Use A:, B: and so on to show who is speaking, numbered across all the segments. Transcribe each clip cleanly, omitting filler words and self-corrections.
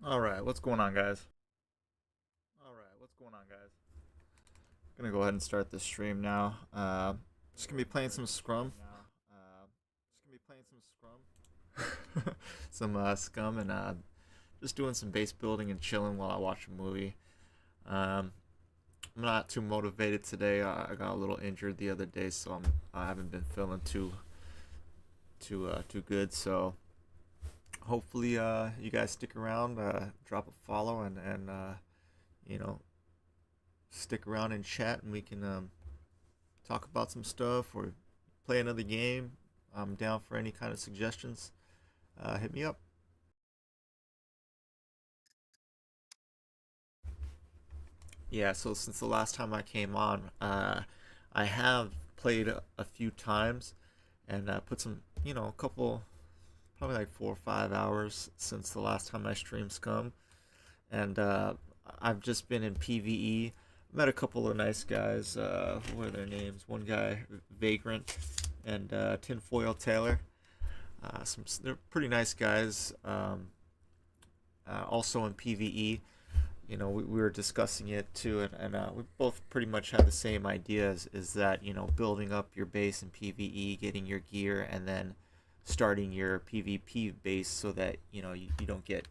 A: All right, what's going on, guys? All right, what's going on, guys? Gonna go ahead and start this stream now. Just gonna be playing some Scrum. Just gonna be playing some Scrum, some Scum, and just doing some base building and chilling while I watch a movie. Um, I'm not too motivated today. I got a little injured the other day, so I haven't been feeling too good. So hopefully, you guys stick around, drop a follow, and you know stick around and chat, and we can talk about some stuff or play another game. I'm down for any kind of suggestions. Hit me up. Yeah, so since the last time I came on, I have played a few times and put some, a couple, probably like 4 or 5 hours since the last time I streamed Scum. And I've just been in PvE. Met a couple of nice guys. What are their names? One guy, Vagrant, and Tinfoil Taylor. They're pretty nice guys. Also in PvE, we were discussing it too, and we both pretty much had the same ideas. Is that building up your base in PvE, getting your gear, and then starting your PvP base so that you don't get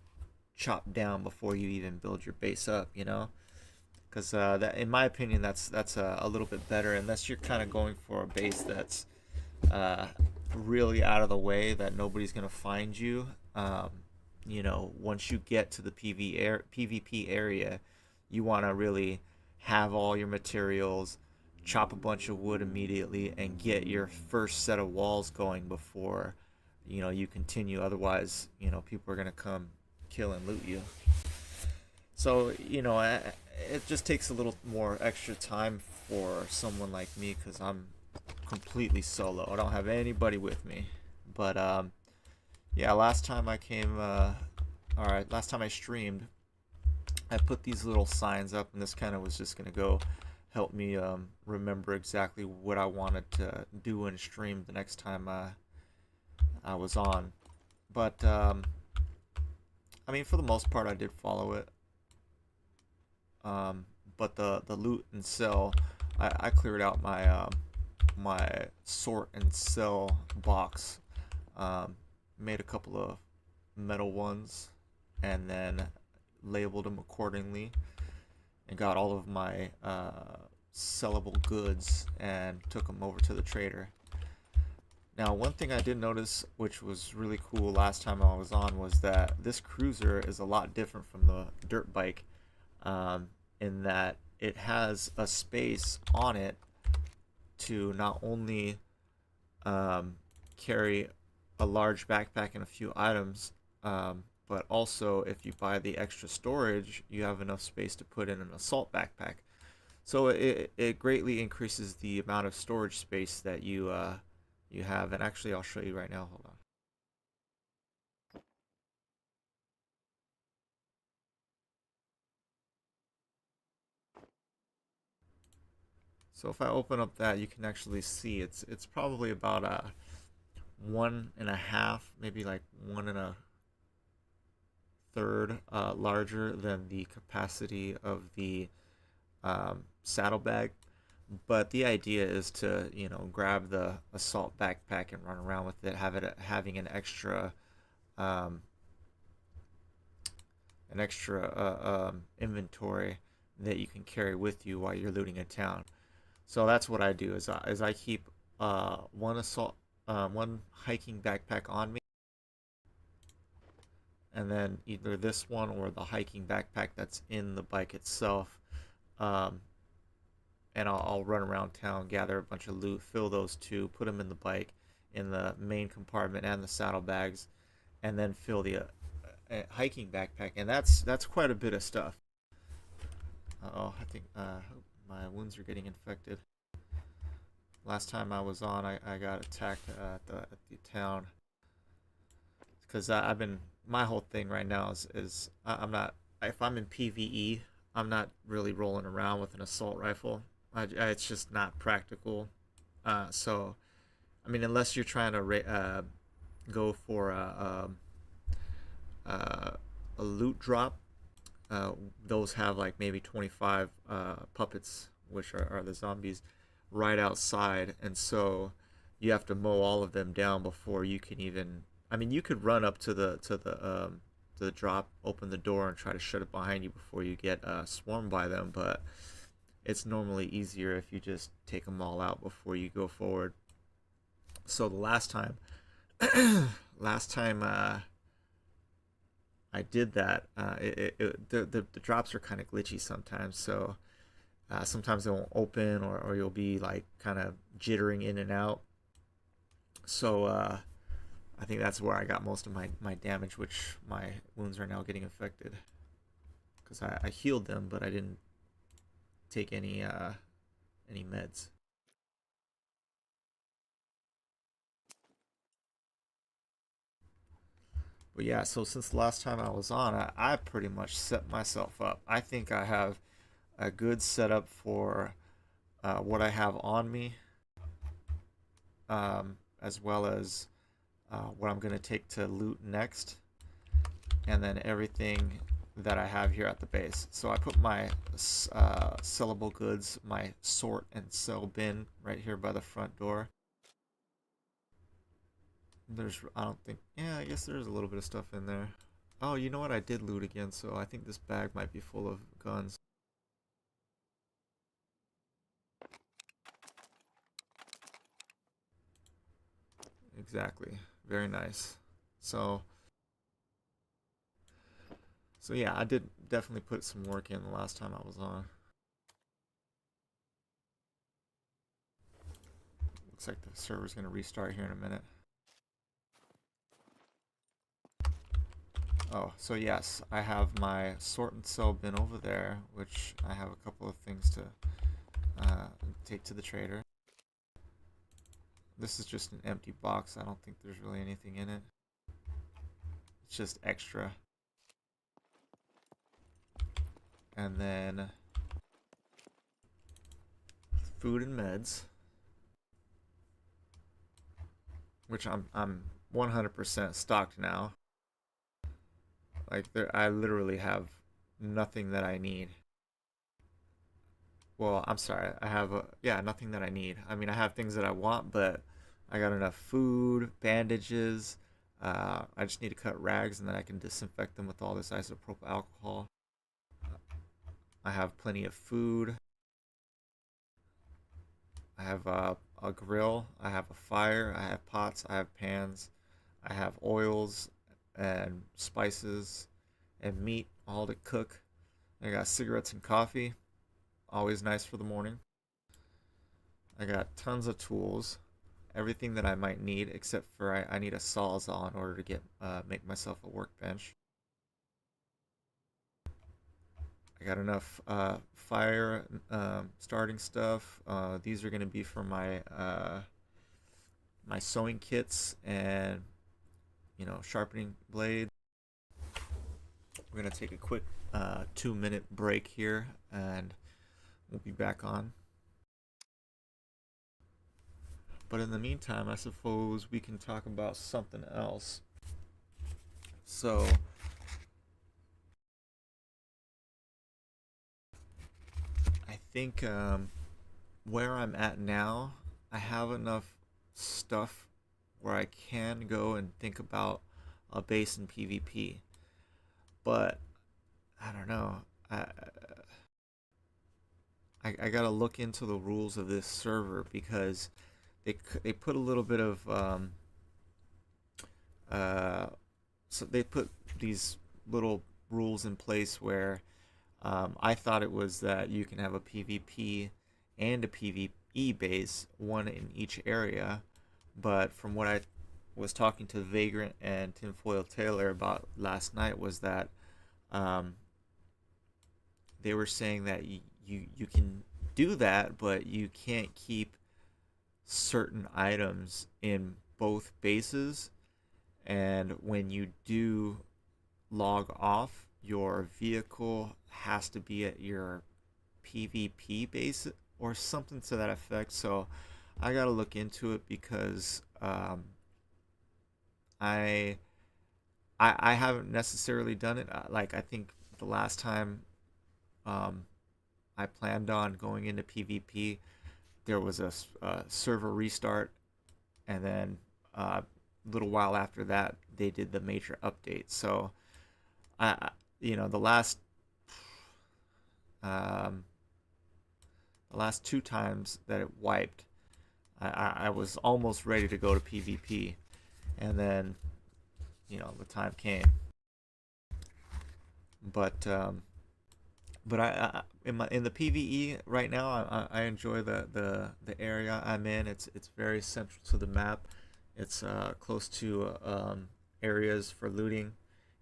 A: chopped down before you even build your base up. Because that, in my opinion, that's a little bit better, unless you're kind of going for a base that's uh, really out of the way, that nobody's gonna find you. Once you get to the PvP area, you want to really have all your materials, chop a bunch of wood immediately, and get your first set of walls going before you continue. Otherwise, people are gonna come kill and loot you. So it just takes a little more extra time for someone like me because I'm completely solo. I don't have anybody with me. But yeah, last time I came, all right, last time I streamed, I put these little signs up, and this kind of was just gonna go help me remember exactly what I wanted to do and stream the next time I was on. But I mean, for the most part, I did follow it. But the loot and sell, I cleared out my sort and sell box. Made a couple of metal ones, and then labeled them accordingly, and got all of my sellable goods and took them over to the trader. Now, one thing I did notice, which was really cool last time I was on, was that this cruiser is a lot different from the dirt bike, in that it has a space on it to not only carry a large backpack and a few items, but also if you buy the extra storage, you have enough space to put in an assault backpack. So it greatly increases the amount of storage space that you have. And actually, I'll show you right now. Hold on. So if I open up that, you can actually see it's probably about 1.5, maybe like 1 1/3 larger than the capacity of the saddlebag. But the idea is to grab the assault backpack and run around with it, having um, an extra inventory that you can carry with you while you're looting a town. So that's what I do, is I keep one hiking backpack on me, and then either this one or the hiking backpack that's in the bike itself. Um, and I'll run around town, gather a bunch of loot, fill those two, put them in the bike, in the main compartment and the saddlebags, and then fill the hiking backpack, and that's quite a bit of stuff. Oh, I think my wounds are getting infected. Last time I was on, I got attacked at the town because I've been, my whole thing right now is I'm not, if I'm in PVE, I'm not really rolling around with an assault rifle. It's just not practical. So I mean, unless you're trying to go for a a loot drop. Uh, those have like maybe 25 puppets, which are the zombies, right outside, and so you have to mow all of them down before you can even. I mean, you could run up to the drop, open the door, and try to shut it behind you before you get swarmed by them. But it's normally easier if you just take them all out before you go forward. So the last time I did that, the drops are kind of glitchy sometimes. So sometimes they won't open, or you'll be like kind of jittering in and out. So I think that's where I got most of my damage, which my wounds are now getting infected. Because I healed them, but I didn't take any meds. But yeah, so since the last time I was on, I pretty much set myself up. I think I have a good setup for what I have on me, as well as what I'm going to take to loot next, and then everything that I have here at the base. So I put my sellable goods, my sort and sell bin right here by the front door. I don't think, yeah, I guess there's a little bit of stuff in there. Oh, you know what? I did loot again, so I think this bag might be full of guns. Exactly. Very nice. So, so yeah, I did definitely put some work in the last time I was on. Looks like the server's gonna restart here in a minute. Oh, so yes, I have my sort and sell bin over there, which I have a couple of things to take to the trader. This is just an empty box. I don't think there's really anything in it. It's just extra. And then food and meds, which I'm 100% stocked now. Like I literally have nothing that I need. Well, I'm sorry. I have yeah, nothing that I need. I mean, I have things that I want, but I got enough food, bandages. I just need to cut rags, and then I can disinfect them with all this isopropyl alcohol. I have plenty of food. I have a grill. I have a fire. I have pots. I have pans. I have oils and spices and meat, all to cook. I got cigarettes and coffee. Always nice for the morning. I got tons of tools, everything that I might need, except for I need a sawzall in order to make myself a workbench. I got enough fire starting stuff. These are going to be for my sewing kits and sharpening blades. We're going to take a quick 2-minute break here, and we'll be back on. But in the meantime, I suppose we can talk about something else. So, I think where I'm at now, I have enough stuff where I can go and think about a base in PvP. But I don't know. I gotta look into the rules of this server, because they put a little bit of uh, so they put these little rules in place where I thought it was that you can have a PvP and a PvE base, one in each area, but from what I was talking to Vagrant and Tinfoil Taylor about last night was that um, they were saying that you can do that, but you can't keep certain items in both bases, and when you do log off, your vehicle has to be at your PvP base or something to that effect. So I gotta look into it, because I I haven't necessarily done it. Like I think the last time um, I planned on going into PvP, there was a server restart, and then a little while after that, they did the major update. So you know, um, the last two times that it wiped, I was almost ready to go to PvP, and then you know the time came. But in the PVE right now, I enjoy the area I'm in. It's very central to the map. It's close to areas for looting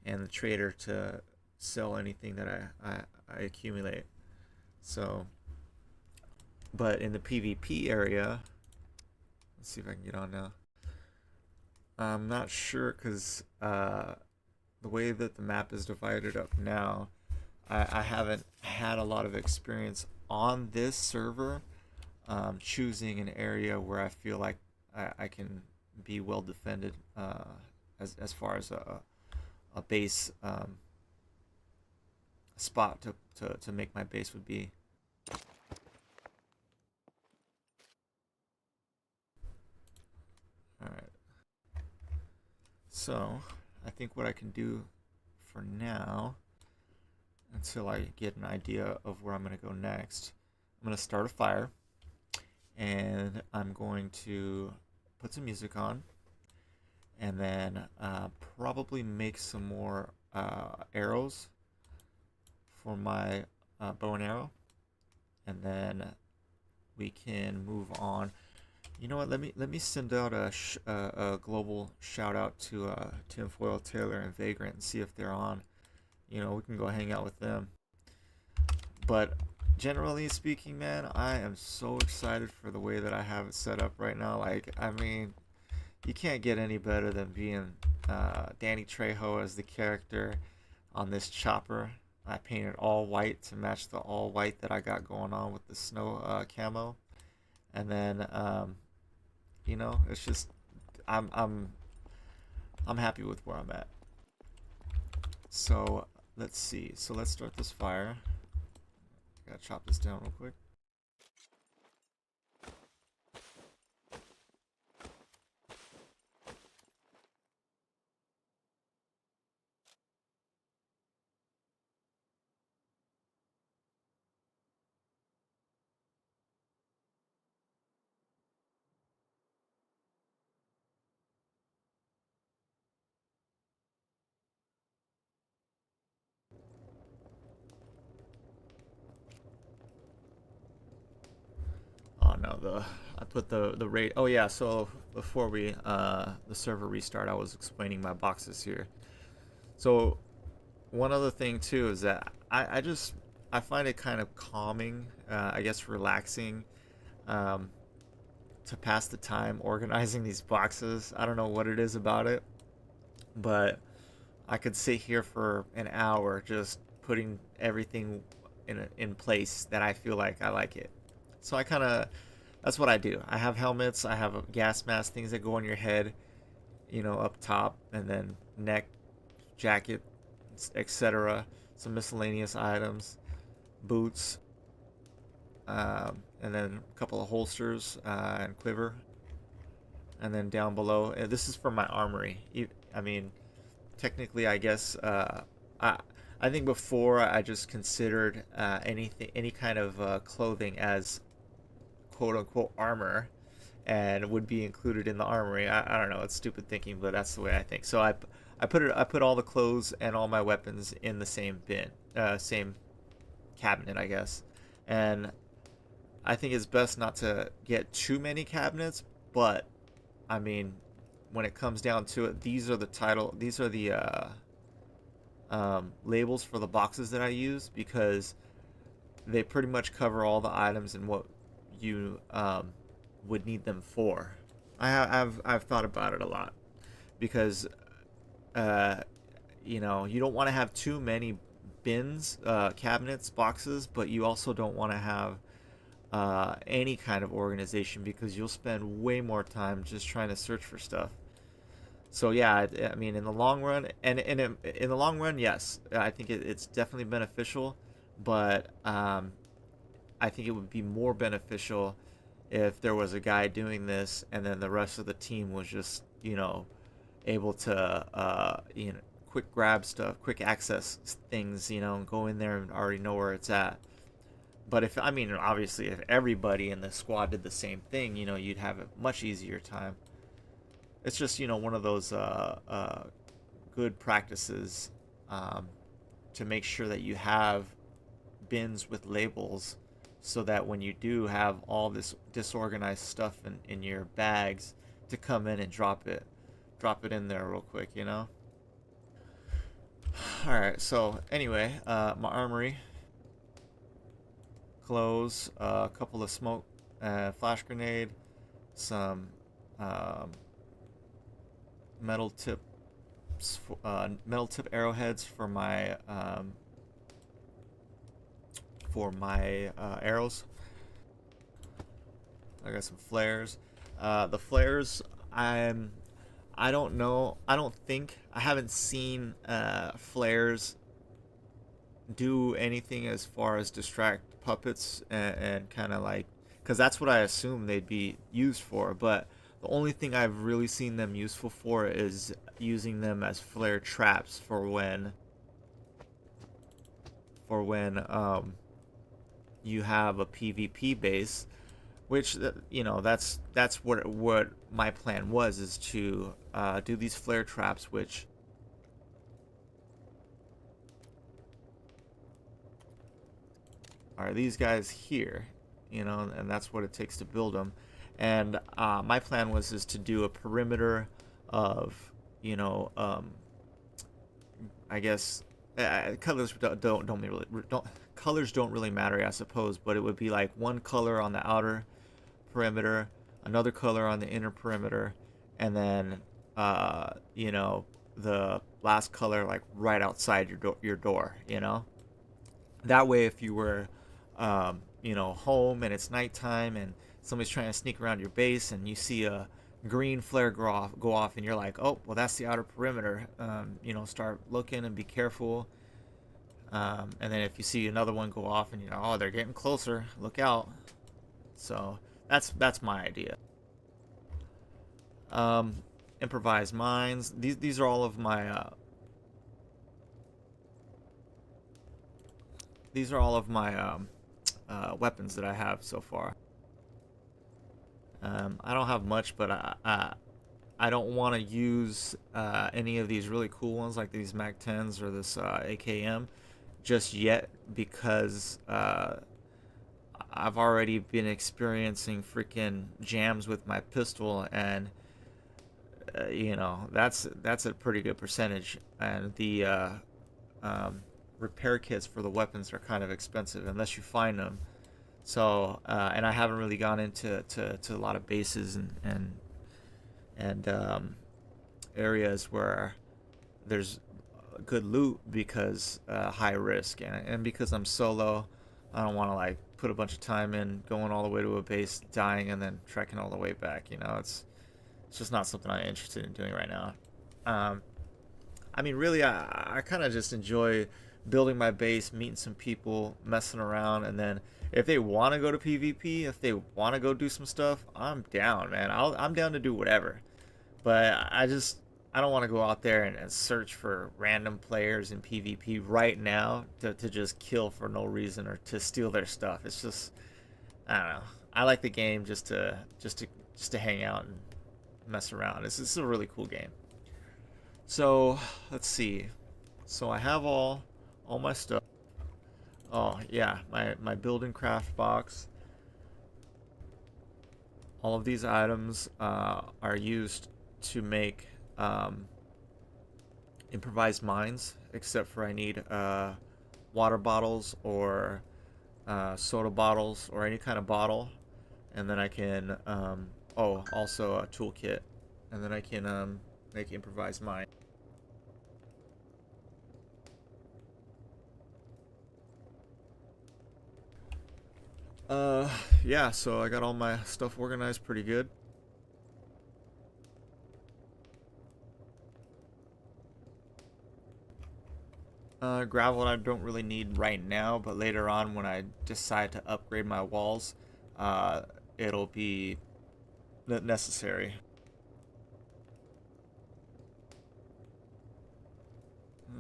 A: and the trader to sell anything that I accumulate. So, but in the PvP area, let's see if I can get on now. I'm not sure because the way that the map is divided up now, I haven't had a lot of experience on this server choosing an area where I feel like I can be well defended as far as a base spot to make my base would be. Alright, so I think what I can do for now, until I get an idea of where I'm going to go next, I'm going to start a fire, and I'm going to put some music on, and then probably make some more arrows for my bow and arrow, and then we can move on. You know what? Let me send out a global shout out to Tinfoil Taylor and Vagrant and see if they're on. You know, we can go hang out with them. But generally speaking, man, I am so excited for the way that I have it set up right now. Like, I mean, you can't get any better than being Danny Trejo as the character on this chopper. I painted all white to match the all white that I got going on with the snow camo, and then you know, it's just I'm happy with where I'm at. So let's see. So let's start this fire. Gotta chop this down real quick. Oh no, I put the rate. Oh yeah, so before we the server restart, I was explaining my boxes here. So one other thing too is that I just I find it kind of calming, I guess relaxing, um, to pass the time organizing these boxes. I don't know what it is about it, but I could sit here for an hour just putting everything in place that I feel like I like it. So I kind of that's what I do. I have helmets, I have a gas mask, things that go on your head, you know, up top, and then neck, jacket, etc. Some miscellaneous items, boots, and then a couple of holsters and quiver, and then down below. This is for my armory. I mean, technically, I guess I think before I just considered any kind of clothing as quote unquote armor and would be included in the armory. I don't know, it's stupid thinking, but that's the way I think. So I put all the clothes and all my weapons in the same bin, same cabinet, I guess. And I think it's best not to get too many cabinets, but I mean, when it comes down to it, these are the labels for the boxes that I use because they pretty much cover all the items and what you would need them for. I've thought about it a lot because uh, you know, you don't want to have too many bins, cabinets, boxes, but you also don't want to have any kind of organization because you'll spend way more time just trying to search for stuff. So yeah, I mean, in the long run, and in the long run, yes, I think it's definitely beneficial, but I think it would be more beneficial if there was a guy doing this, and then the rest of the team was just, able to, quick grab stuff, quick access things, and go in there and already know where it's at. But if, I mean, obviously, if everybody in the squad did the same thing, you'd have a much easier time. It's just, one of those good practices, um, to make sure that you have bins with labels, so that when you do have all this disorganized stuff in your bags, to come in and drop it in there real quick. All right, so anyway, my armory, clothes, a couple of smoke, flash grenade, some um, metal tip metal tip arrowheads for my arrows. I got some flares. The flares, I don't know. I don't think I haven't seen flares do anything as far as distract puppets and kind of like, because that's what I assume they'd be used for. But the only thing I've really seen them useful for is using them as flare traps for when you have a PvP base, which, that's what my plan was, is to do these flare traps, which are these guys here, and that's what it takes to build them. And my plan was is to do a perimeter of, you know, I guess, colors don't colors don't really matter, I suppose, but it would be like one color on the outer perimeter, another color on the inner perimeter, and then the last color like right outside your door. That way, if you were home and it's nighttime and somebody's trying to sneak around your base and you see a green flare go off and you're like, oh, well, that's the outer perimeter. Start looking and be careful. And then if you see another one go off and oh, they're getting closer, look out. So that's my idea. Um, Improvised mines. These are all of my weapons that I have so far. I don't have much, but I don't want to use any of these really cool ones like these Mac 10s or this AKM just yet, because I've already been experiencing freaking jams with my pistol, and that's a pretty good percentage, and the repair kits for the weapons are kind of expensive unless you find them. So and I haven't really gone into a lot of bases and areas where there's good loot, because high risk, and because I'm solo, I don't want to like put a bunch of time in going all the way to a base, dying, and then trekking all the way back. It's just not something I'm interested in doing right now. Um, I mean, really, I kind of just enjoy building my base, meeting some people, messing around, and then if they want to go to PvP, if they want to go do some stuff, I'm down, man. I'm down to do whatever. But I don't want to go out there and search for random players in PvP right now to just kill for no reason or to steal their stuff. It's just, I don't know. I like the game just to hang out and mess around. It's a really cool game. So let's see. So I have all my stuff. Oh yeah, my build and craft box. All of these items are used to make improvised mines, except for I need water bottles or soda bottles or any kind of bottle, and then I can also a toolkit, and then I can make improvised mine. Uh, yeah, so I got all my stuff organized pretty good. Gravel I don't really need right now, but later on when I decide to upgrade my walls, uh, it'll be necessary.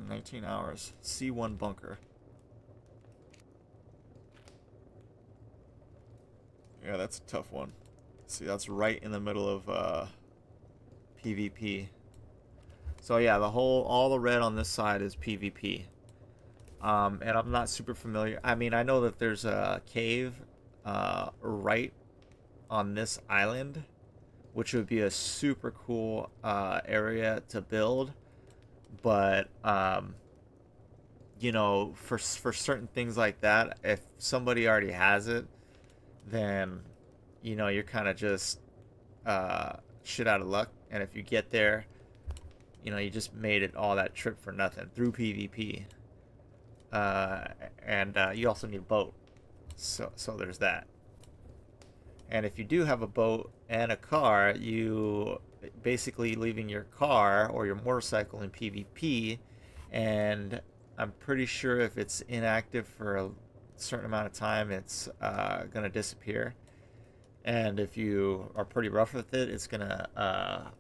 A: 19 hours. C1 bunker. Yeah, that's a tough one. See, that's right in the middle of PvP. So yeah, all the red on this side is PvP. And I'm not super familiar. I mean, I know that there's a cave right on this island, which would be a super cool area to build. But you know, for certain things like that, if somebody already has it, then you know you're kind of just shit out of luck. And if you get there, you know you just made it all that trip for nothing through PvP. Uh, and you also need a boat, so there's that. And if you do have a boat and a car, you basically leaving your car or your motorcycle in PvP, and I'm pretty sure if it's inactive for a certain amount of time, it's gonna disappear. And if you are pretty rough with it, it's gonna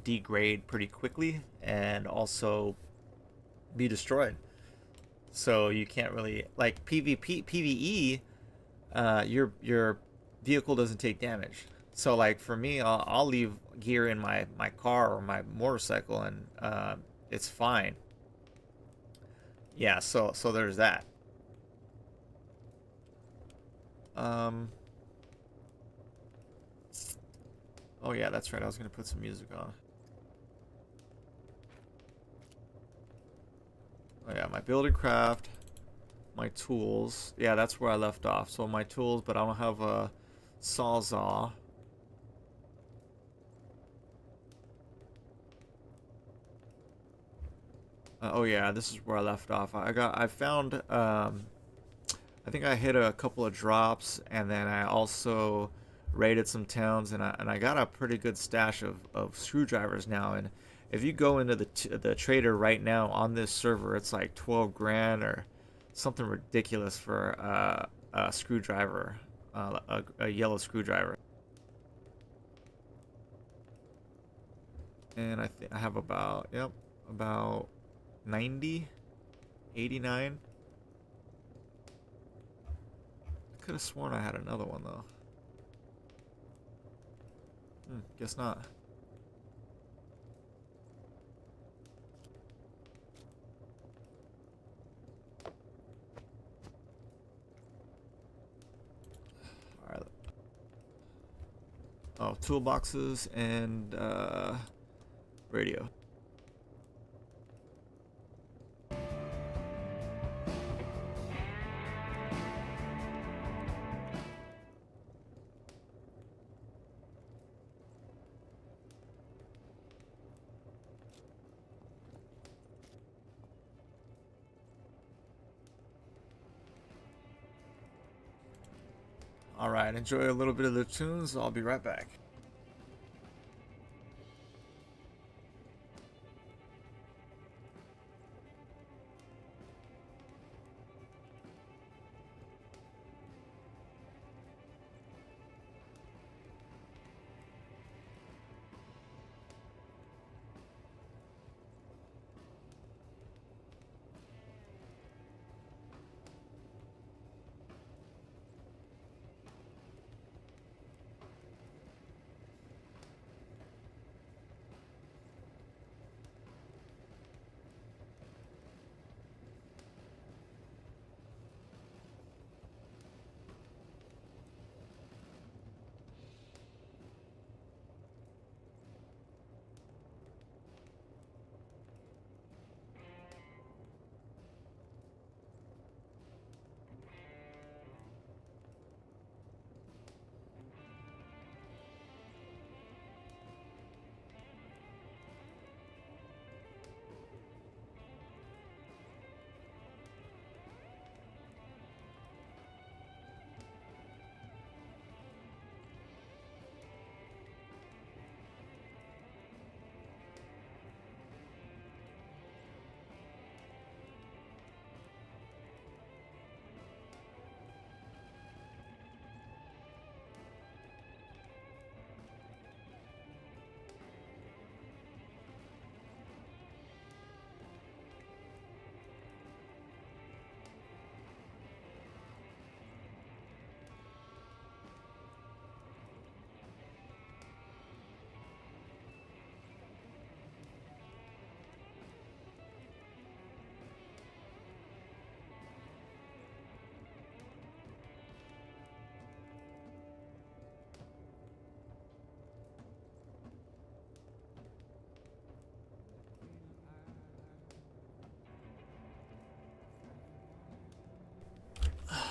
A: degrade pretty quickly and also be destroyed. So you can't really like PvE. Your vehicle doesn't take damage. So like for me, I'll leave gear in my car or my motorcycle, and it's fine. Yeah, so there's that. Um. Oh yeah, that's right. I was gonna put some music on. Oh yeah, my building craft, my tools. Yeah, that's where I left off. So my tools, but I don't have a sawzall. Oh yeah, this is where I left off. I found I think I hit a couple of drops, and then I also raided some towns, and I got a pretty good stash of screwdrivers now. And if you go into the trader right now on this server, it's like 12 grand or something ridiculous for a screwdriver, a yellow screwdriver. And I think I have about, yep, about 90, 89. I could have sworn I had another one though. Guess not. All right. Oh, toolboxes and radio. All right, enjoy a little bit of the tunes. I'll be right back.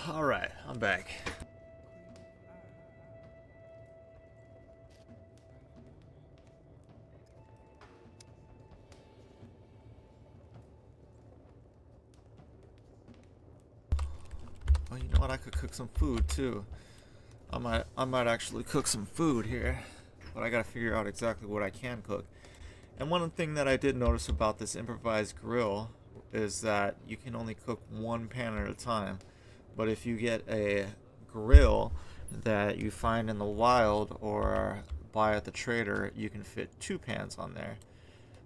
A: All right, I'm back. Well, you know what? I could cook some food too. I might actually cook some food here, but I gotta figure out exactly what I can cook. And one thing that I did notice about this improvised grill is that you can only cook one pan at a time. But if you get a grill that you find in the wild or buy at the trader, you can fit two pans on there.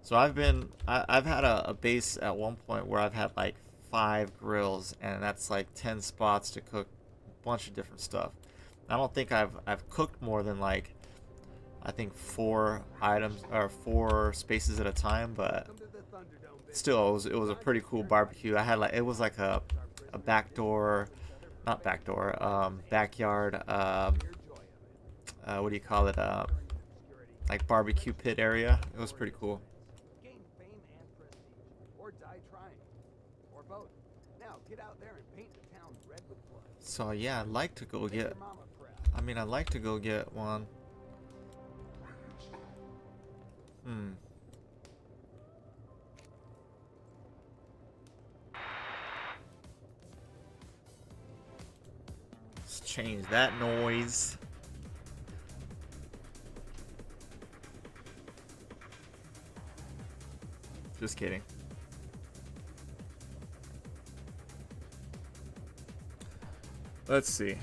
A: So I've had a base at one point where I've had like 5 grills, and that's like 10 spots to cook a bunch of different stuff. I don't think I've cooked more than like, I think 4 items or 4 spaces at a time, but still it was a pretty cool barbecue. I had like, it was like a backdoor, not backdoor, backyard, what do you call it, like barbecue pit area. It was pretty cool. So yeah, I'd like to go get, I'd like to go get one. Let's change that noise. Just kidding. Let's see.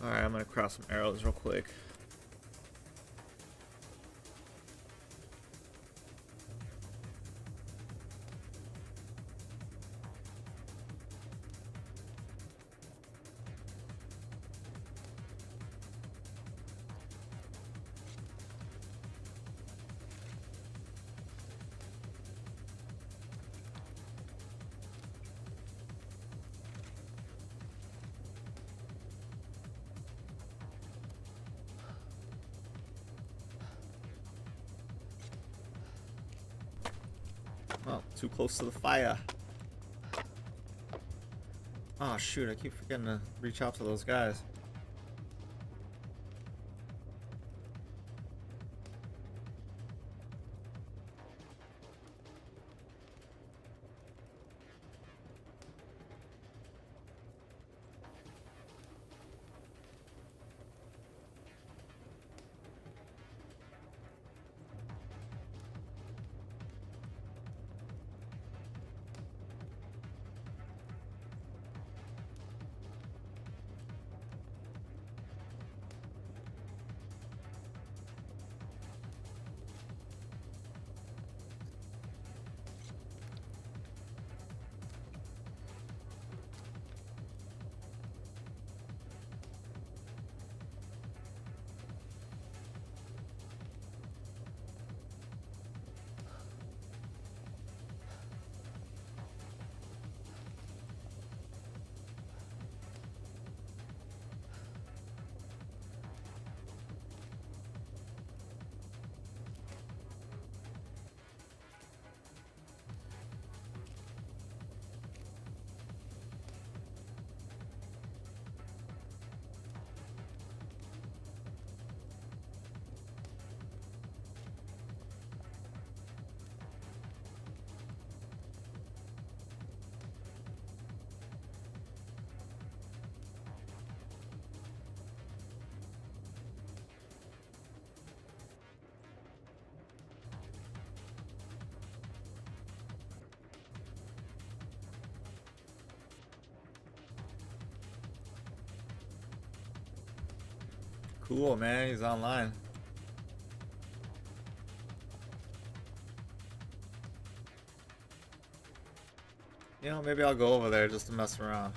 A: Alright, I'm gonna cross some arrows real quick. Oh, too close to the fire. Oh shoot, I keep forgetting to reach out to those guys. Cool, man. He's online. You know, maybe I'll go over there just to mess around.